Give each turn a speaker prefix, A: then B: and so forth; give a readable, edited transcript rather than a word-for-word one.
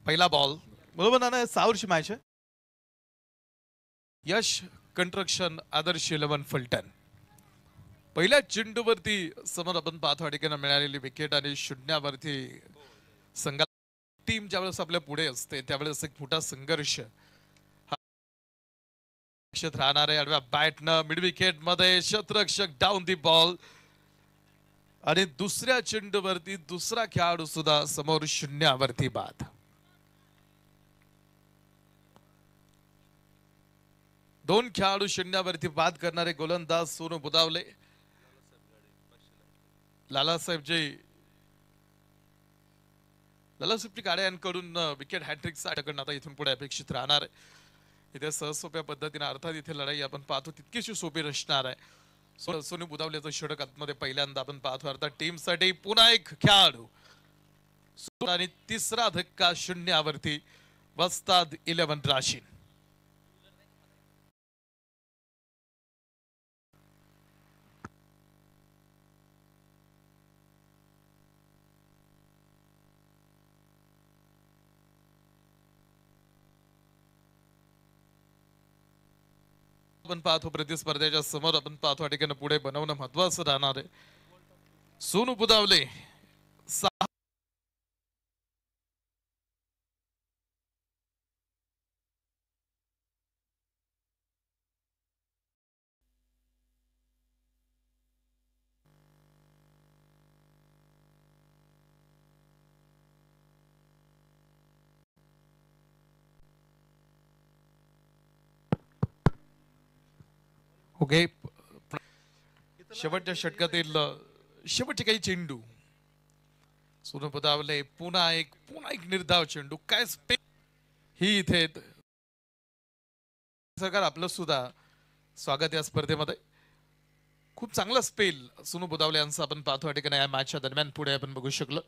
A: पहिला बॉल बरोबर ना 6 वर्ष मॅच आहे. यश कंस्ट्रक्शन आदर्श 11 फलटण पहिल्या चेंडूवरती समोर आपण पाहतो ठिकाणी मिळालेली विकेट आणि शून्यावरती संघ टीम ज्यावेळेस आपल्या पुढे असते त्यावेळेस एक मोठा संघर्ष राहणार आहे. आडव्या बॅटनं मिड विकेट मध्ये शतरक्षक डाऊन दी बॉल आणि दुसऱ्या चेंडूवरती दुसरा खेळाडू सुद्धा समोर शून्यावरती बाद. दोन खेळाडू शून्यावरती बाद करणारे गोलंदाज सोनू बुदावले. लालासाहेबजी गाड्यांकडून विकेट हॅट्रिक आता इथून पुढे अपेक्षित राहणार आहे. इथे सहसोप्या पद्धतीने अर्थात इथे लढाई आपण पाहतो तितकीशी सोपी रचणार आहे. सोनू बुदावलेचं षटक आतमध्ये पहिल्यांदा आपण पाहतो. अर्थात टीमसाठी पुन्हा एक खेळाडू आणि तिसरा धक्का शून्यावरती वस्ताद 11 राशीन. आपण पाहतो प्रतिस्पर्ध्याच्या समोर आपण पाहतो ठिकाणी पुढे बनवणं महत्वाचं राहणार आहे. सोनू बुदावले ओके. शेवटच्या षटकातील शेवटचे काही चेंडू सोनू बुदावले पुन्हा एक निर्धाव चेंडू काय ही इथे सरकार आपलं सुद्धा स्वागत या स्पर्धेमध्ये. खूप चांगला स्पेल सोनू बुदावले यांचा आपण पाहतो ठिकाणी या मॅचच्या दरम्यान पुढे आपण बघू शकलो.